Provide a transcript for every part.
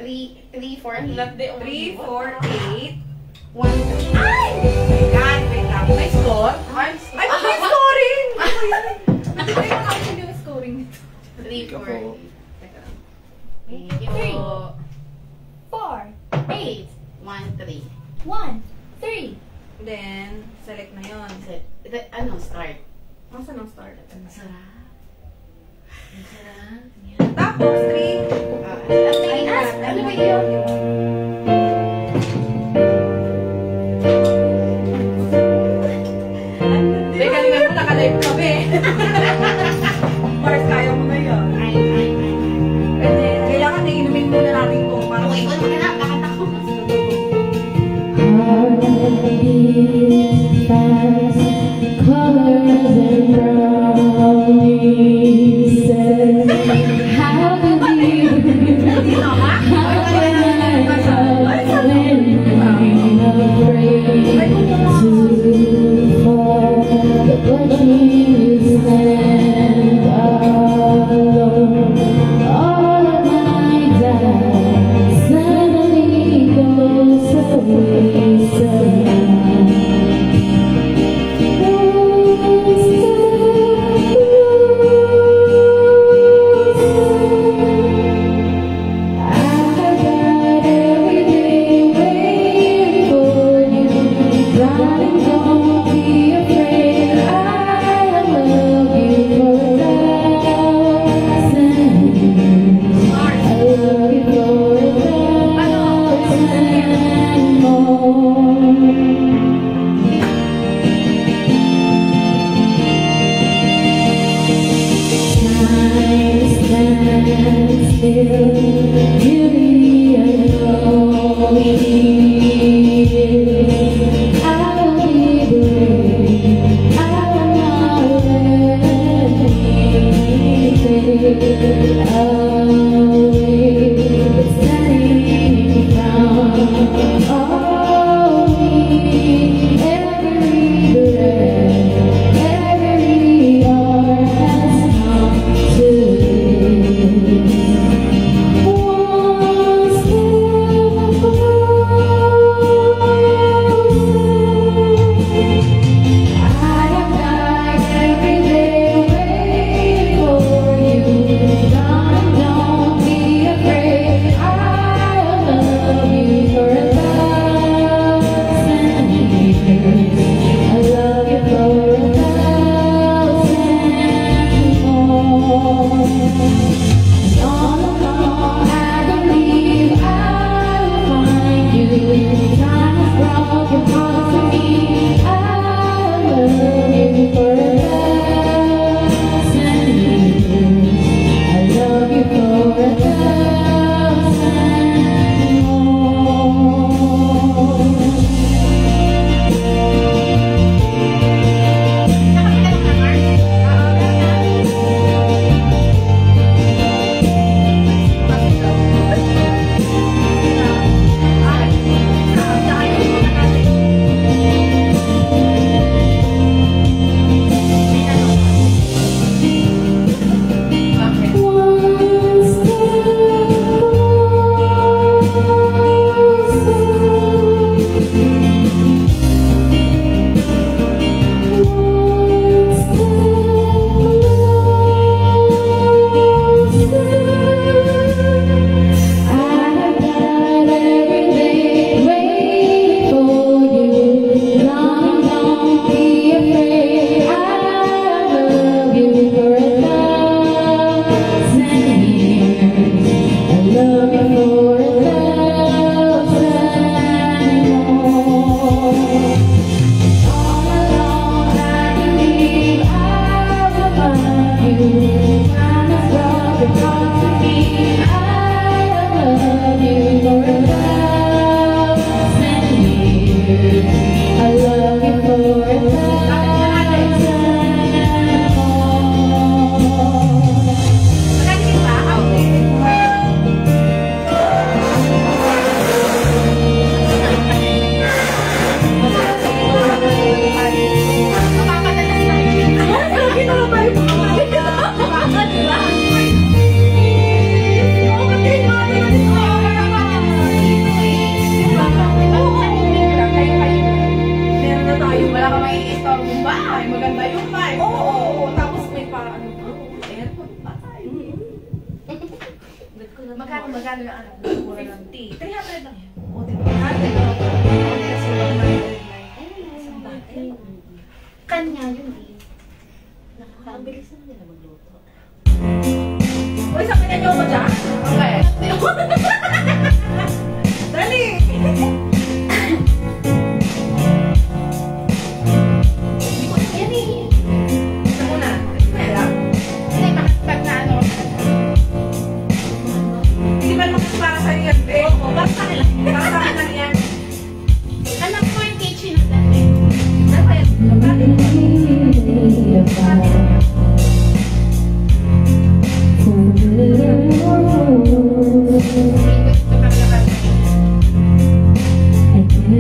3, 4, 8. 3, 4, 8. 1, 3. Ay! My God, wait lang. May score? Ay, may scoring! Ano yan? Hindi ko yung actually yung scoring nito. 3, 4, 8. Teka lang. Three. Three. 4, 8, 1, 3. 1, 3. Then, select na yun. Ano? Start. Masa nang start? Masarap. Masarap. Tapos, 3. Ano ba yun? Teka, galingan mo, naka-live kami. Mars, kaya mo na yun. And then, kailangan na inumin muna natin ito. Parang Okay, kung maganda, kakanta ko. I have died every day waiting for you. Magkano na anak? 50. 300 lang yan. O, diba? Isang bottle. Kanya yun eh. Nakakabilis naman nila magluto. Uy, sa kanya niyo ako dyan? Okay. Dali! Hindi ko na yan eh. Isa muna. Kaya. Hindi, pag na ano. Hindi man para sa inyo. Oo, para sa akin lang. Para sa akin lang yan. Anak ko yung kitchen na dati. Dapat, wala ka lang. Tama lang yan. Thank you.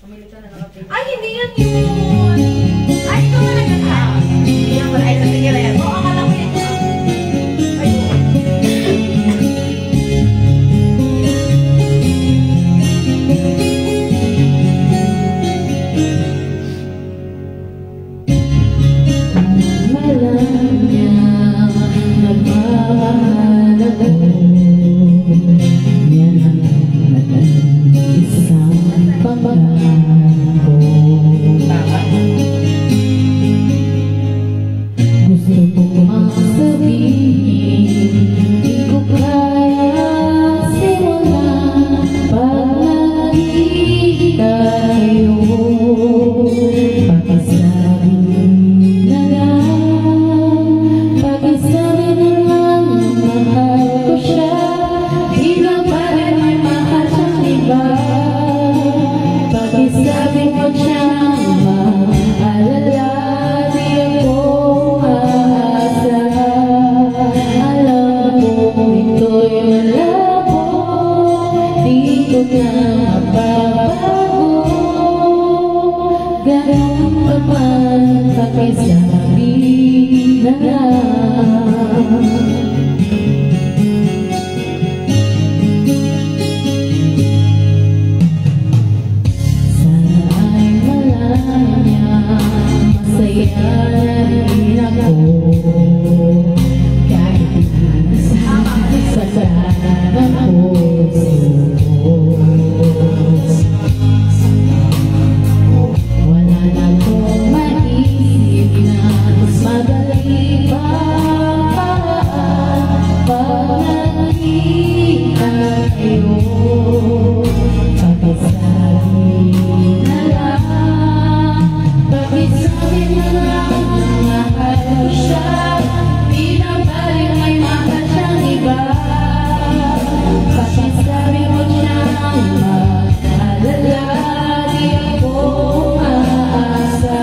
Pumili ka na nakapili. Ay, hindi yan yun! Ay, ito na lang ka. Hindi yan pala. Ay, sige na yan. Oo, akala ko yan. Malam niya nagmamahal ako. Yan ang isang pangako. pakisabi na lang. Sana ay malaman niya, masaya na rin ako. Kahit nasa kanan ako. Wala na akong maisip na mas madali pa pag nakita kayo. Pakisabi na lang, pakisabi na lang, mahal ko siya. Di na balik may mahal siyang iba. Pakisabi mo siyang mag-alala, di ako umaasa.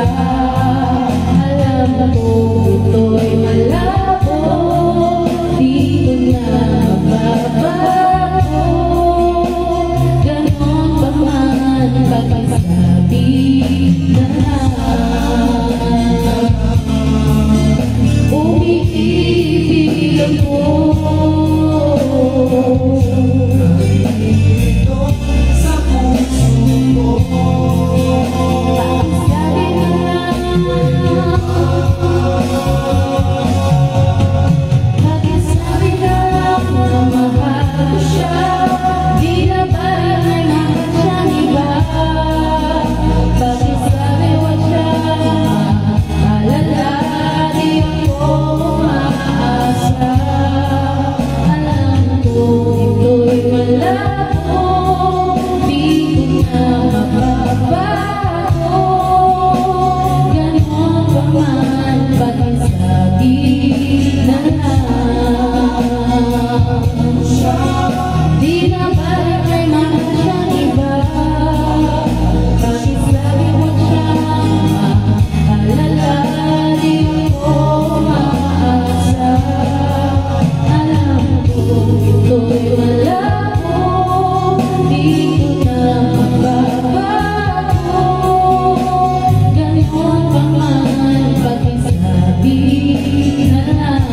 Alam ko ito'y malabo, di ko na mababago. Ganon pa man, pakisabi na lang. Umiibig ako. Pakisabi na lang. Pakisabi na lang na mahal ko siya. Di na balik may mahal siyang iba. Pakisabi mo siya, maalala, di ako umaasa. Alam ko ito'y malabo, di ko na mababago. Ganon pa man, pakisabi na lang. Di na balik may mahal siyang iba. Pakisabi mo siyang maalala, di ako umaasa. Alam ko ito'y malabo, di ko na mababago. Ganon pa man, pakisabi na lang.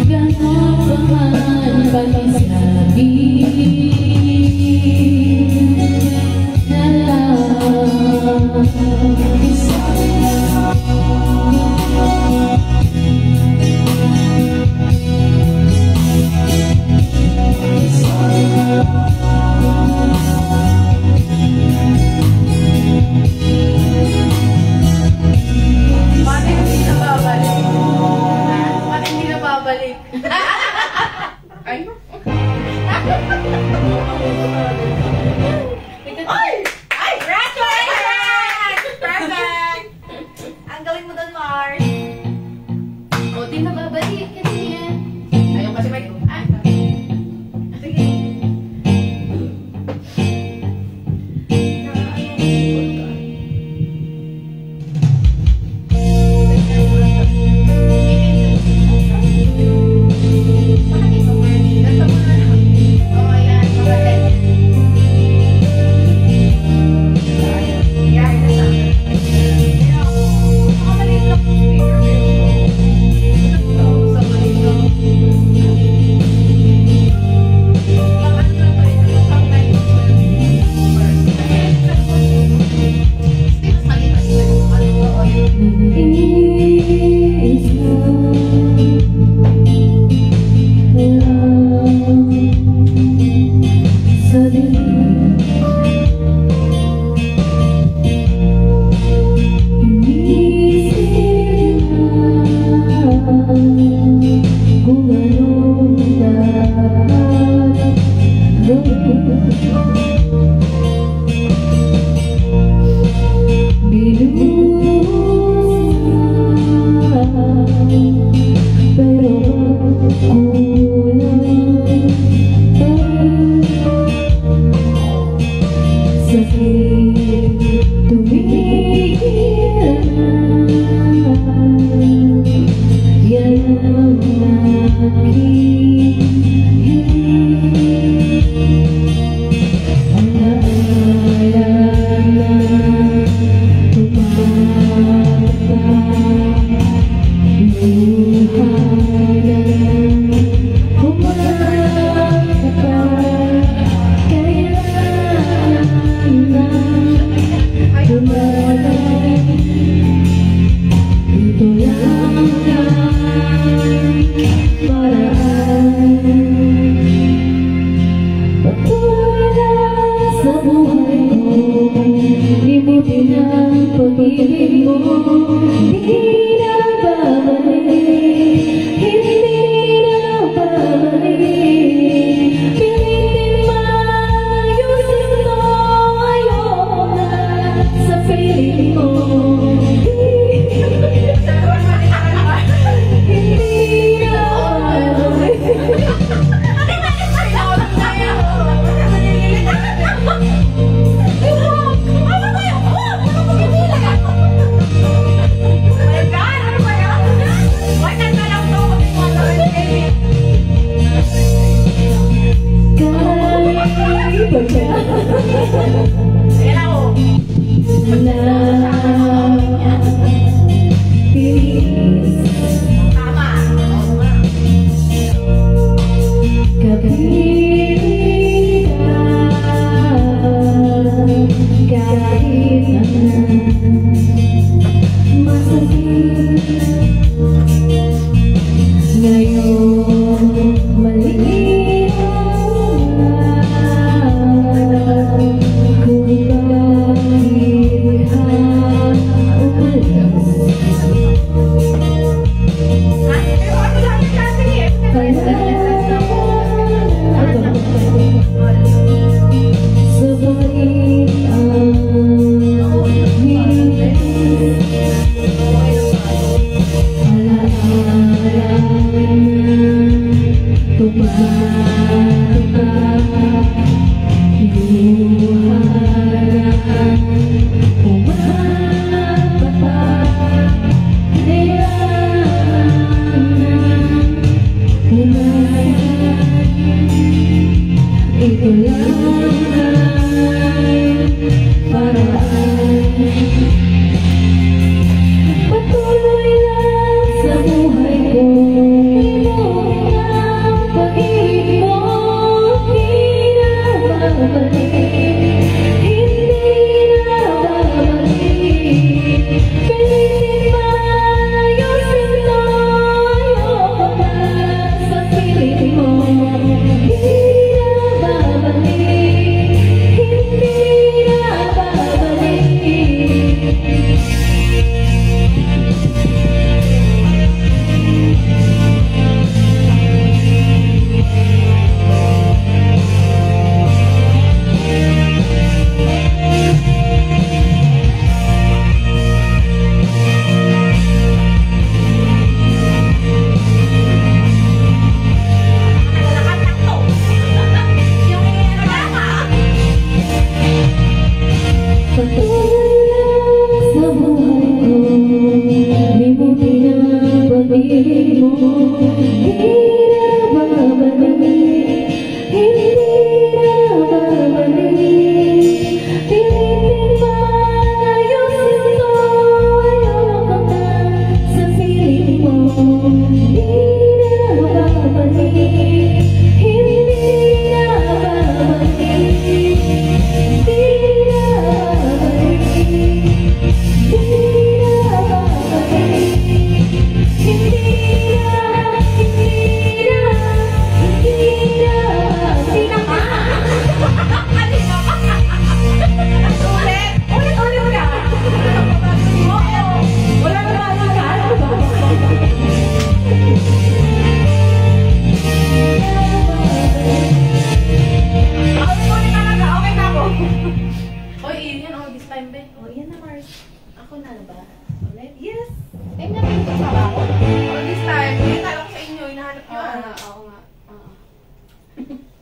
Ganon pa man, pakisabi na lang. Paano hindi na babalik? Paano hindi na babalik? Ay! Ay! Ay! Congratulations! Perfect! Ang galing mo doon, Mars. O, di na babalik kasi yan. Ayaw kasi may... Ah! Sige. Oh, yan. Magaling. Yan, nasa. Maliit lang yung speaker. Sa maliit lang. Bakit na ba ito? Ang line mo. Mas maliit lang yung ano mo. O, yun. Pero kulang sakit tumigil na. Yan ang aking hiling. Sa buhay ko, limutin ang pag-ibig mo. Di na babalik, hindi na babalik. Pilitin mayusin mo, ayoko na sa piling mo. Hindi na babalik.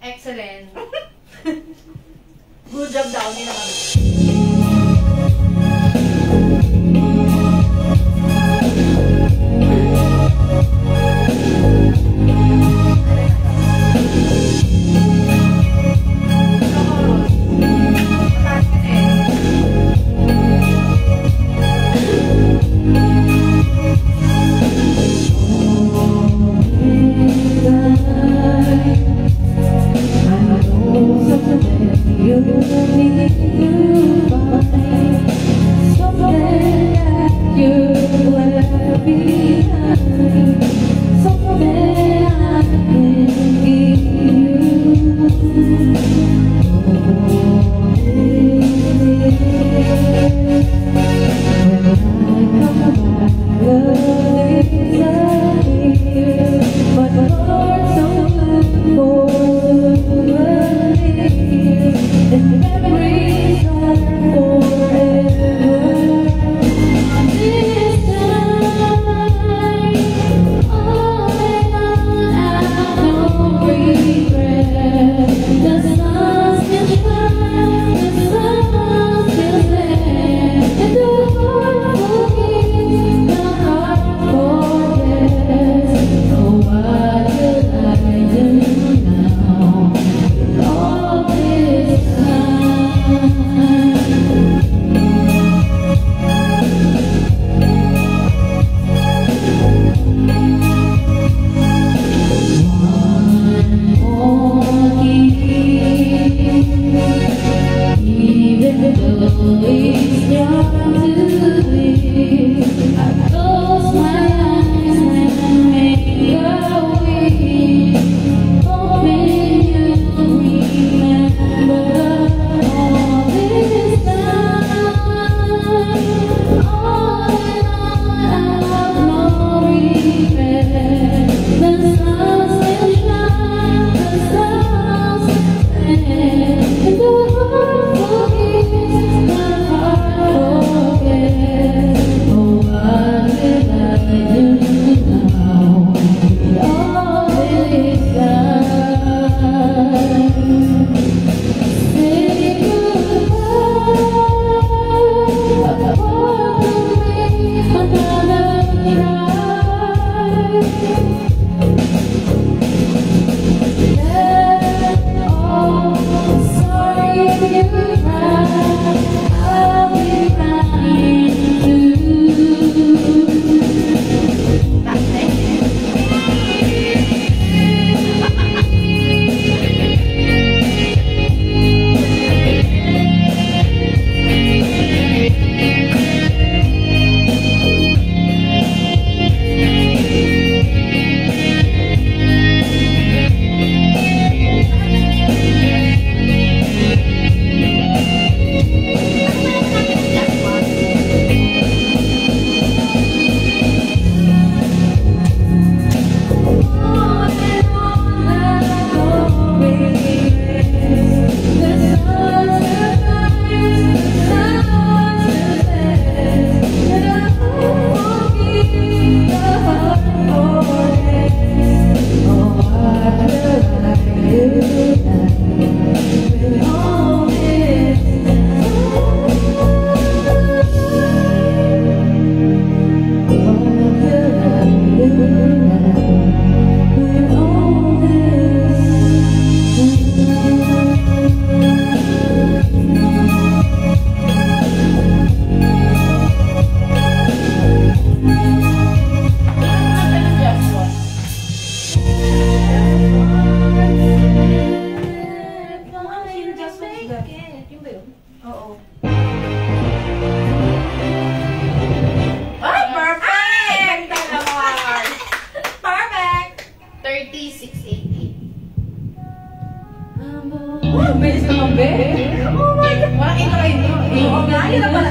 Excellent. Good job daw nila kami. Bakit? Yung ba yun? Oo. Ay, perfect! Ganda naman! Perfect! 3688. Oh, bilis naman, be. Oh my God! Walang intro. Oo nga, yun na pala.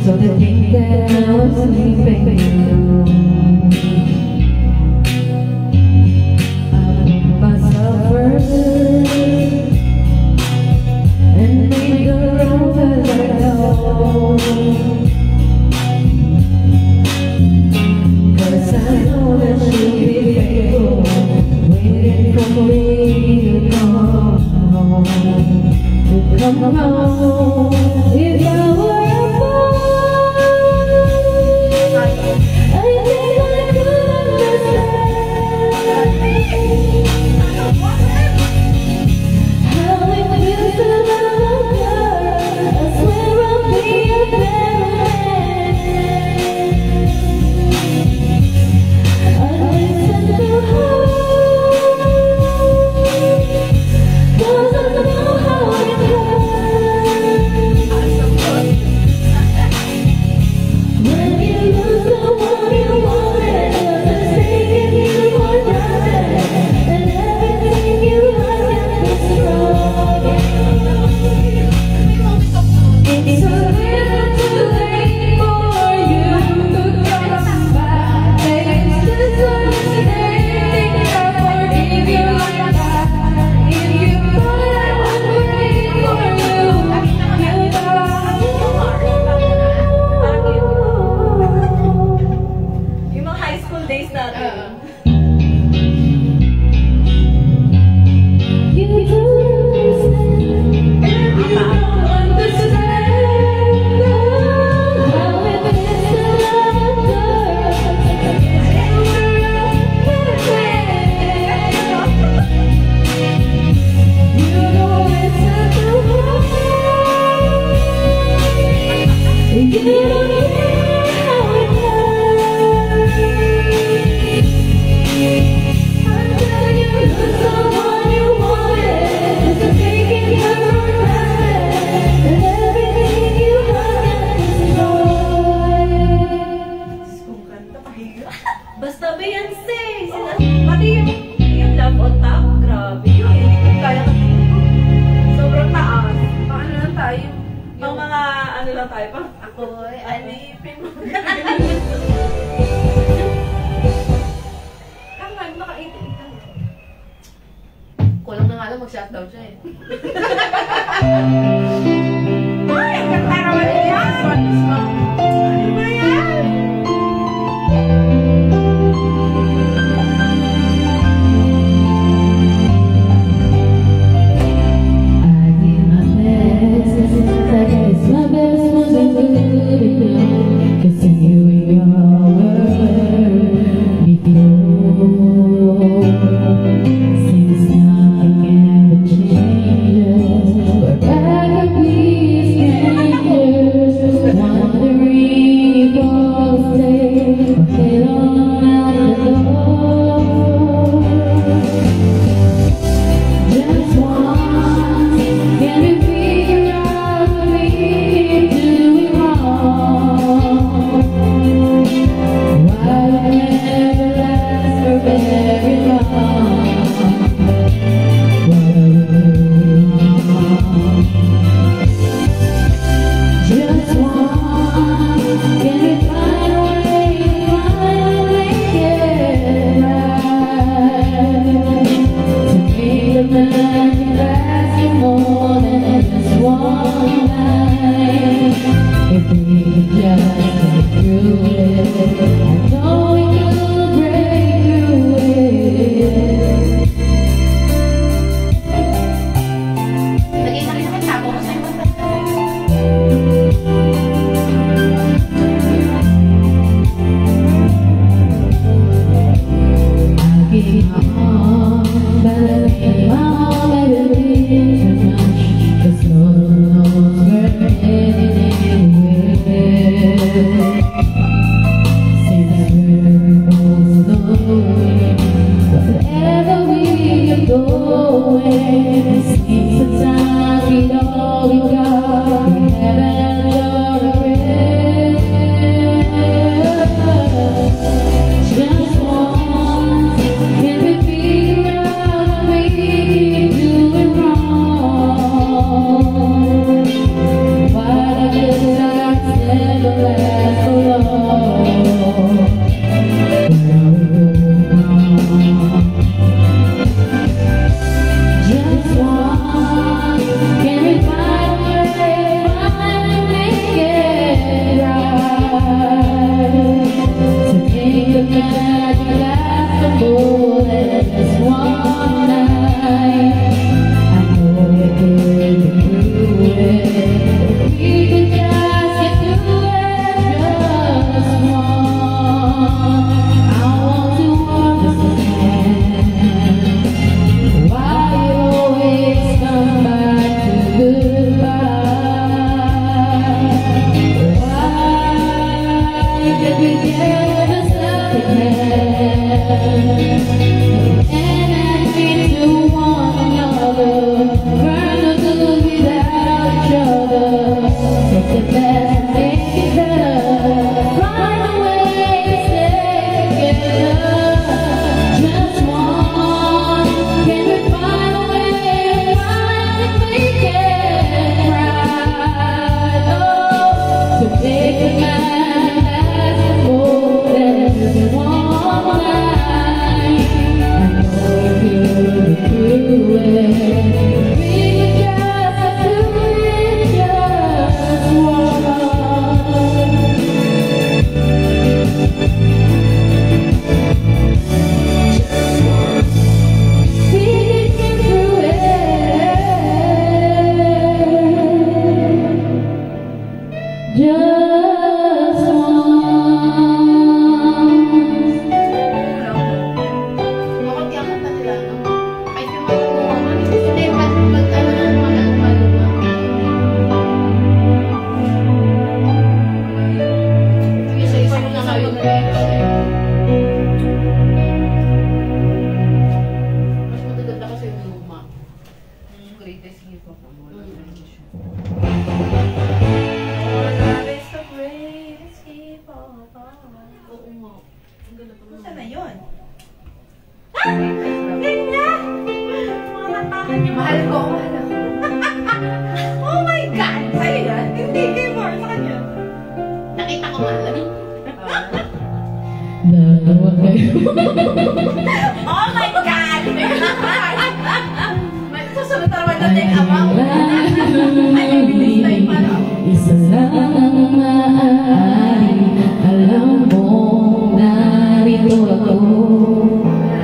So they think that I was sleeping. I put myself first and made the wrong as I go. 'Cause I know that she'll be faithful, waiting for me to come home. If I were basta Beyonce! Pati yung love on top, grabe yun. Hindi ko kaya sobrang taas. Pang ano lang tayo? Pang mga ano lang tayo, pang Ako ay alipin mo. Hanggang naka-88 lang. Kulang na nga lang mag-shutdown siya eh. Ay, ang ganda naman yan! Ano ba yan? Since now Saan na yun? Ah! Ganyan! Mga takan niya. Mahal ko. Oh my God! Sa'yo yan? Hindi kay Mar. Sa kanya. Nakita ko mahal. Dalawa kayo. Oh my God! May susunod na naman natin amang. Ay, bilis na yung parang. Isa lang ang maaari. Alam mo, narito ako.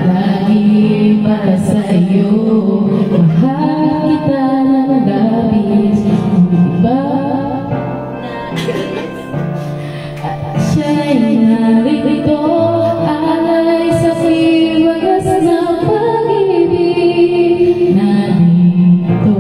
Lagi para sa iyo. Mahal kita ng labis. Hindi ba? Siya'y narito. Alay sa siwagas ng pag-ibig. Narito.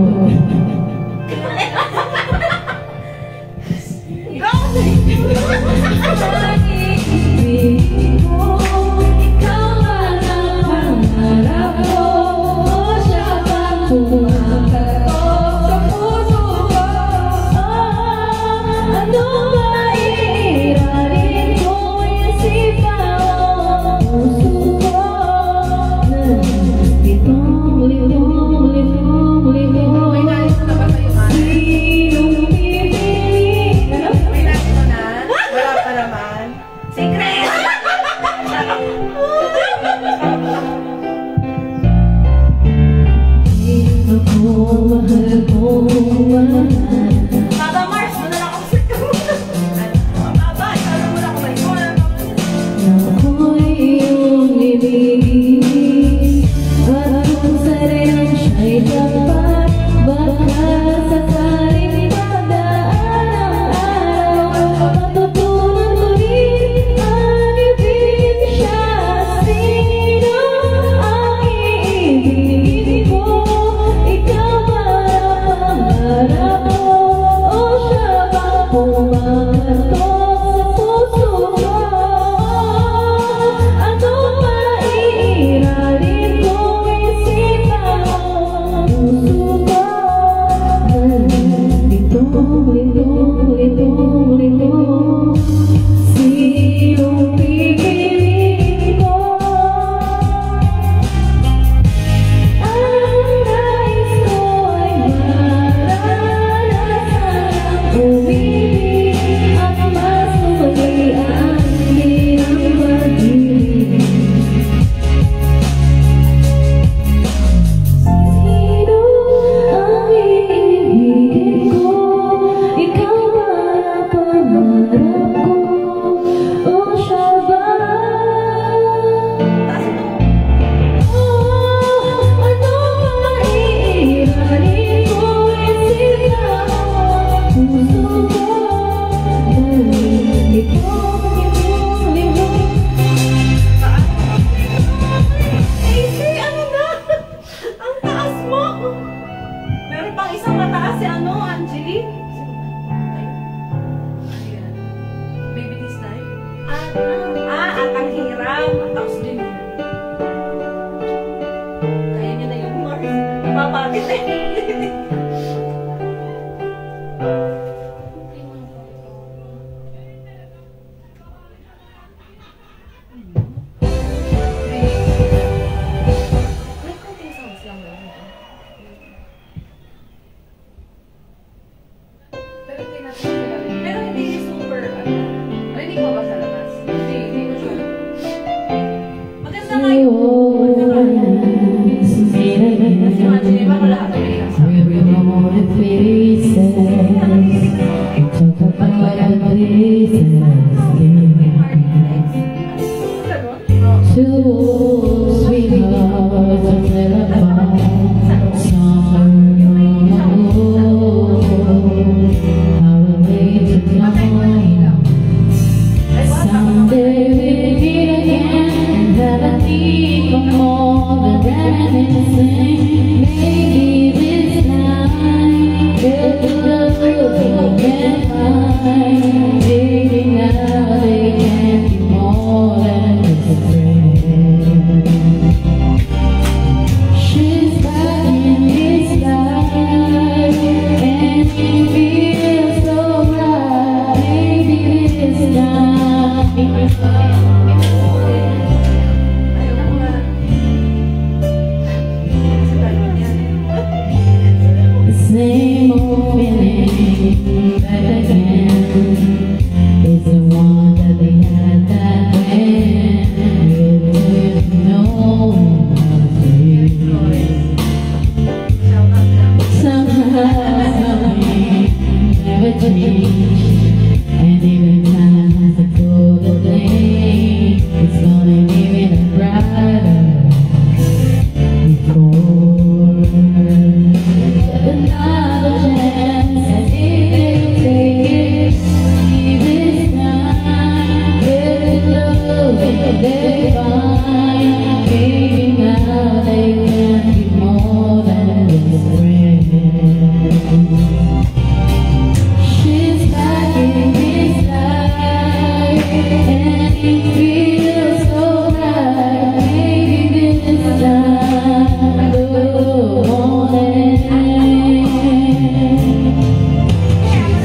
hirap. Tapos din. Kaya niya na yun, Mars. Napapagod na yun. May konting sounds lang yun. Pero hindi natin sila rin. Pero hindi super, Rinig mo ba sa labas? Hindi ko sure. maganda nga yun. Mas imagine, baka lahat ng may nasa. Two sweethearts of telephone, summer how late to know. Someday we'll meet again, and that I need for more than anything. Maybe this time we'll get mine. Maybe now they can't be more than just a friend. She's back in his life, and it feels so right. Maybe this time. The same old feeling back again is the one that they had that when with no somehow something never changed, and even time has to go the flame. It's gonna give it a brighter before another chance. I didn't take it. See this time, with love, they find. Maybe now they can be more than just friends. She's back in his life, and it feels so right. Maybe this time we'll want it.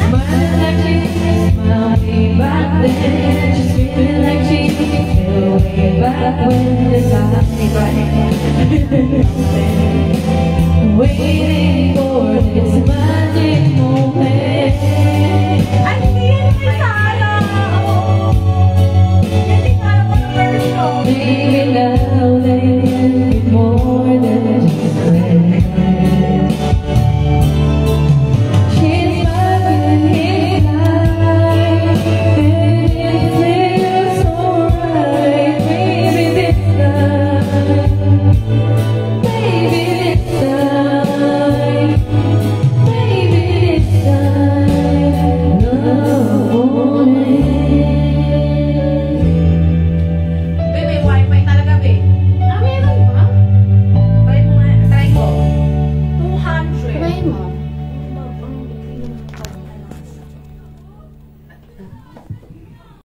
Smiling like she smiled way back then. She's feeling like she felt way back when the time was right. Waiting.